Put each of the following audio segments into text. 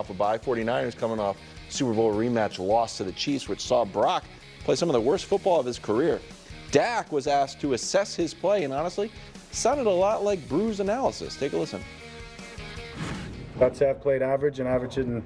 off a bye. 49ers coming off Super Bowl rematch loss to the Chiefs, which saw Brock play some of the worst football of his career. Dak was asked to assess his play, and honestly, sounded a lot like Brew's analysis. Take a listen. I'd say I've played average, and average isn't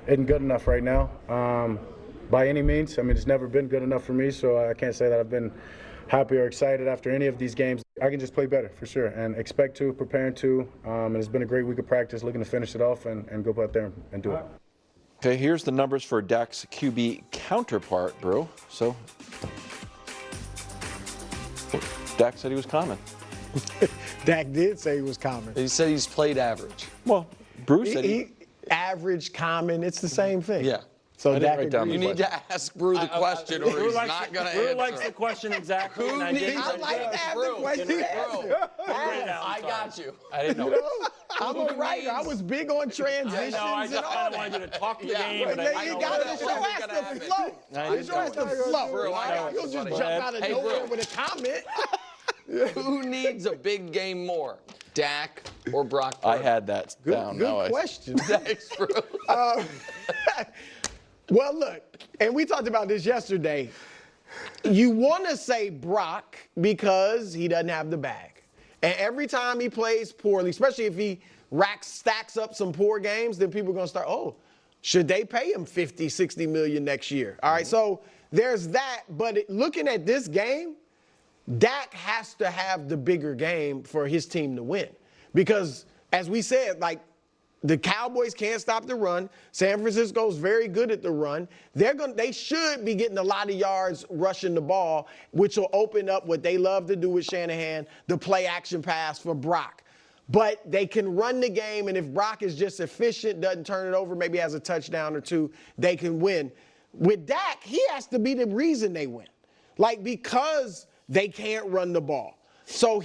good enough right now by any means. I mean, it's never been good enough for me, so I can't say that I've been happy or excited after any of these games. I can just play better for sure, and expect to, preparing to, and it's been a great week of practice, looking to finish it off and go out there and do it. Okay, here's the numbers for Dak's QB counterpart, Brew. So, Dak said he was common. Dak did say he was common. He said he's played average. Well, Brew said average, common, it's the same thing. Yeah. So didn't Dak write down You the need to ask Brew the question, or he's not going to answer. Brew likes the question exactly. Who and I needs didn't- I like to have the question answered. I got you. I didn't know. You know, I'm a writer. I was big on transitions I and all kind of wanted you that. to talk the Yeah. game, but But I you know got what to it show was. has gonna to flow. I The show has to Brew, flow. I got You'll you, just buddy. jump out of Hey, nowhere Brew. with a comment. Who needs a big game more, Dak or Brock I Purdy? had that down. Now Good question. Thanks, Brew. Well, look, and we talked about this yesterday. You want to say Brock because he doesn't have the bag. And every time he plays poorly, especially if he stacks up some poor games, then people are going to start, oh, should they pay him 50, 60 million next year? All right, so there's that. But looking at this game, Dak has to have the bigger game for his team to win. Because, as we said, like, the Cowboys can't stop the run. San Francisco's very good at the run. They should be getting a lot of yards rushing the ball, which will open up what they love to do with Shanahan, the play action pass for Brock. But they can run the game, and if Brock is just efficient, doesn't turn it over, maybe has a touchdown or two, they can win. With Dak, he has to be the reason they win. Like, because they can't run the ball. So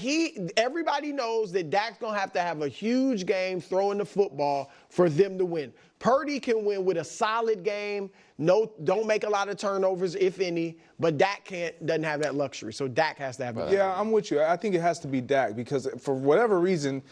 everybody knows that Dak's going to have a huge game throwing the football for them to win. Purdy can win with a solid game. Don't make a lot of turnovers, if any, but Dak doesn't have that luxury. So Dak has to have it. Yeah, I'm with you. I think it has to be Dak because for whatever reason,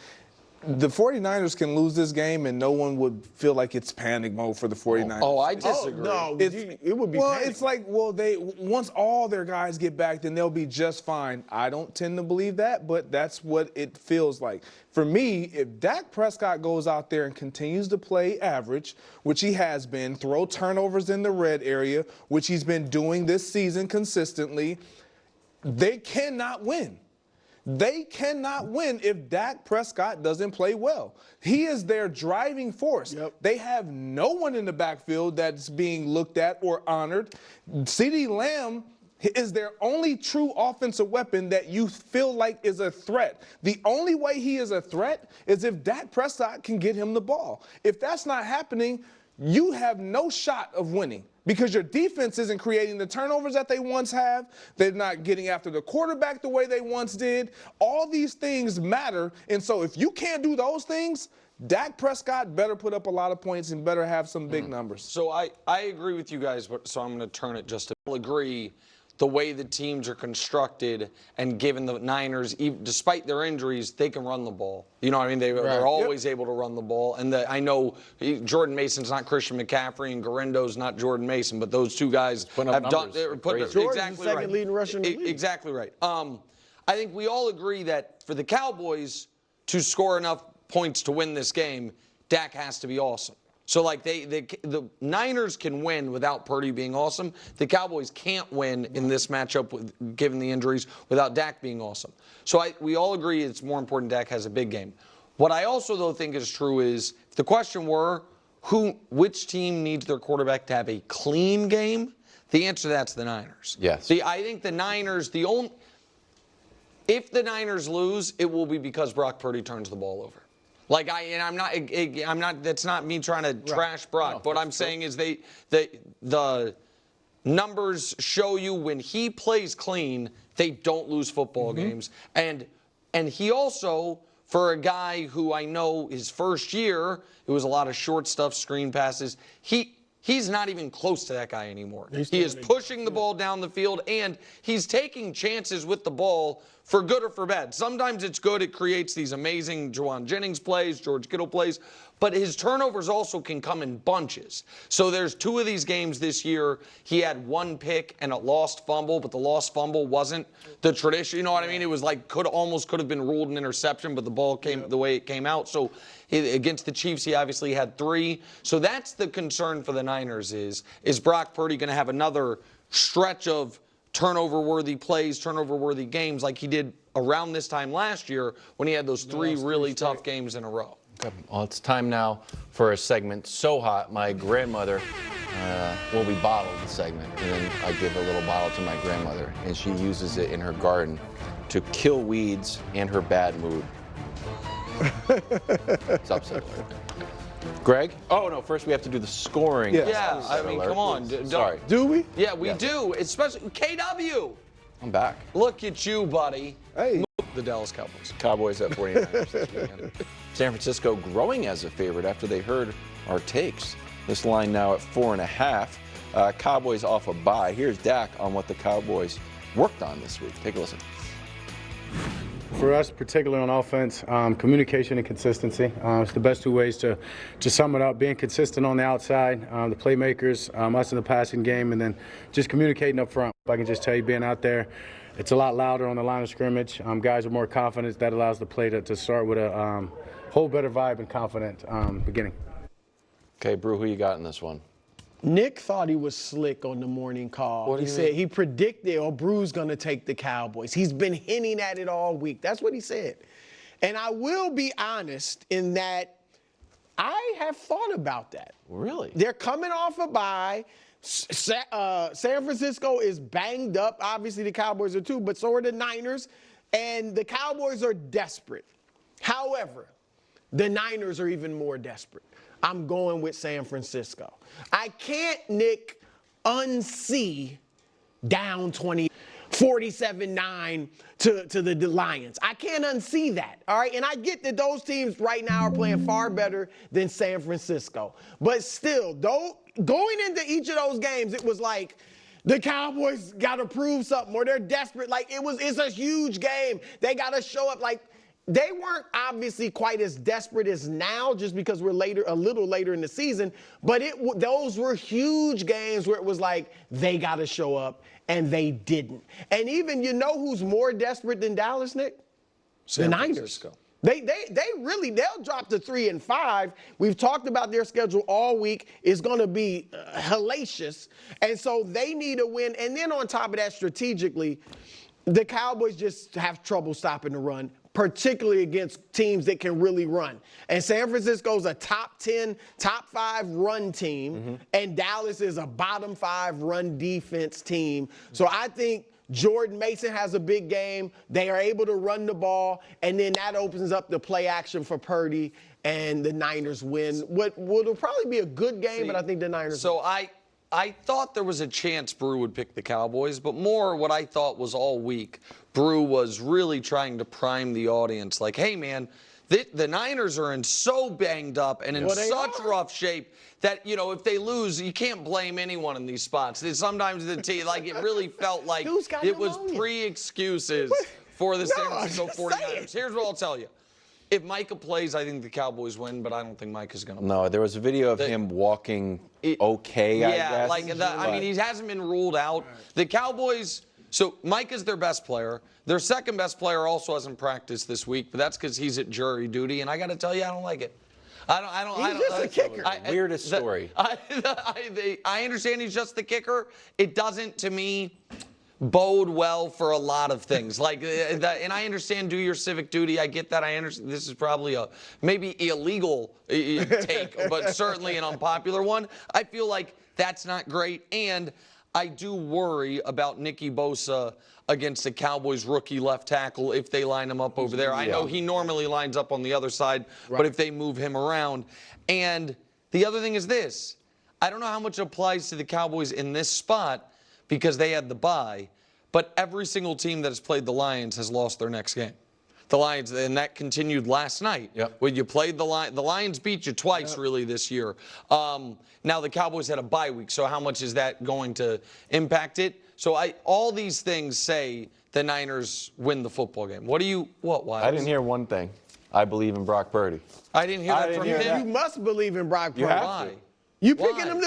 the 49ers can lose this game and no one would feel like it's panic mode for the 49ers. Oh, I disagree. No, it would be Well, panic. it's like, once all their guys get back, then they'll be just fine. I don't tend to believe that, but that's what it feels like. For me, if Dak Prescott goes out there and continues to play average, which he has been, throw turnovers in the red area, which he's been doing this season consistently, they cannot win. They cannot win if Dak Prescott doesn't play well. He is their driving force. Yep. They have no one in the backfield that's being looked at or honored. CeeDee Lamb is their only true offensive weapon that you feel like is a threat. The only way he is a threat is if Dak Prescott can get him the ball. If that's not happening, you have no shot of winning because your defense isn't creating the turnovers that they once have. They're not getting after the quarterback the way they once did. All these things matter. And so if you can't do those things, Dak Prescott better put up a lot of points and better have some big numbers. So I agree with you guys, so I'm going to turn it just to agree. The way the teams are constructed and given the Niners, despite their injuries, they can run the ball. You know what I mean? They're always able to run the ball. And I know Jordan Mason's not Christian McCaffrey and Garindo's not Jordan Mason, but those two guys have done. Jordan's Exactly the second right. leading rusher in the league. Exactly right. I think we all agree that for the Cowboys to score enough points to win this game, Dak has to be awesome. So, like, the Niners can win without Purdy being awesome. The Cowboys can't win in this matchup, given the injuries, without Dak being awesome. So we all agree it's more important Dak has a big game. What I also, though, think is true is if the question were which team needs their quarterback to have a clean game, the answer to that's the Niners. Yes. I think the Niners, if the Niners lose, it will be because Brock Purdy turns the ball over. Like I'm not. That's not me trying to trash Brock. What I'm saying is the numbers show you when he plays clean, they don't lose football games. And he also, for a guy who I know his first year, it was a lot of short stuff, screen passes. He's not even close to that guy anymore. He is pushing the ball down the field, and he's taking chances with the ball for good or for bad. Sometimes it's good. It creates these amazing Juwan Jennings plays, George Kittle plays. But his turnovers also can come in bunches. So there's 2 of these games this year. He had 1 pick and a lost fumble, but the lost fumble wasn't the tradition. You know what I mean? It was like almost could have been ruled an interception, but the ball came the way it came out. So against the Chiefs, he obviously had 3. So that's the concern for the Niners is Brock Purdy going to have another stretch of turnover-worthy plays, turnover-worthy games like he did around this time last year when he had those 3 really tough games in a row. Okay. Well, it's time now for a segment so hot, my grandmother we bottled the segment, and then I give a little bottle to my grandmother, and she uses it in her garden to kill weeds and her bad mood. It's upset alert. Greg? Oh, no, first we have to do the scoring. Yeah, I mean, come on. Sorry. Do we? Yeah, we do, especially KW. I'm back. Look at you, buddy. Hey. The Dallas Cowboys. Cowboys at 49ers this weekend. San Francisco growing as a favorite after they heard our takes. This line now at 4.5. Cowboys off a bye. Here's Dak on what the Cowboys worked on this week. Take a listen. For us, particularly on offense, communication and consistency. It's the best 2 ways to sum it up. Being consistent on the outside, the playmakers, us in the passing game, and then just communicating up front. I can just tell you, being out there, it's a lot louder on the line of scrimmage. Guys are more confident. That allows the play to start with a whole better vibe and confident beginning. Okay, Brew, who you got in this one? Nick thought he was slick on the morning call. He said he predicted, Brew's going to take the Cowboys. He's been hinting at it all week. That's what he said. And I will be honest in that I have thought about that. Really? They're coming off a bye. San Francisco is banged up. Obviously, the Cowboys are too, but so are the Niners. And the Cowboys are desperate. However, the Niners are even more desperate. I'm going with San Francisco. I can't, Nick, unsee down 47-9 to the Lions. I can't unsee that, all right? And I get that those teams right now are playing far better than San Francisco. But still, though, going into each of those games, it was like the Cowboys got to prove something, or they're desperate. Like, it's a huge game. They got to show up. Like, they weren't obviously quite as desperate as now, just because we're a little later in the season. But those were huge games where it was like they got to show up, and they didn't. And even, you know who's more desperate than Dallas, Nick? The Niners. They'll drop to 3-5. We've talked about their schedule all week. It's going to be hellacious. And so they need a win. And then on top of that, strategically, the Cowboys just have trouble stopping the run, particularly against teams that can really run. And San Francisco's a top 10, top 5 run team, and Dallas is a bottom 5 run defense team. So I think Jordan Mason has a big game. They are able to run the ball, and then that opens up the play action for Purdy, and the Niners win. What will probably be a good game, but I think the Niners win. I thought there was a chance Brew would pick the Cowboys, but more what I thought was all week, Brew was really trying to prime the audience. Like, hey, man, the Niners are in so banged up and in such rough shape that, if they lose, you can't blame anyone in these spots. Sometimes the team, like, it really felt like it was pre-excuses for the San Francisco 49ers. Here's what I'll tell you. If Micah plays, I think the Cowboys win, but I don't think Micah's going to play. No, there was a video of him walking okay, I guess. I mean, he hasn't been ruled out. The Cowboys, so Micah's their best player. Their second best player also hasn't practiced this week, but that's because he's at jury duty, and I got to tell you, I don't like it. He's just a kicker. Weirdest story. I understand he's just the kicker. It doesn't, to me, bode well for a lot of things. And I understand do your civic duty. I get that. I understand this is probably a maybe illegal take, but certainly an unpopular one. I feel like that's not great. And I do worry about Nicky Bosa against the Cowboys rookie left tackle if they line him up over there. I know he normally lines up on the other side, but if they move him around. And the other thing is this. I don't know how much applies to the Cowboys in this spot, because they had the bye, but every single team that has played the Lions has lost their next game. The Lions, and that continued last night. When you played the Lions beat you twice really this year. Now the Cowboys had a bye week, so how much is that going to impact it? So all these things say the Niners win the football game. Why? I didn't hear one thing. I believe in Brock Purdy. I didn't hear that from him. You must believe in Brock Purdy. You have Why? to. You picking Why? him to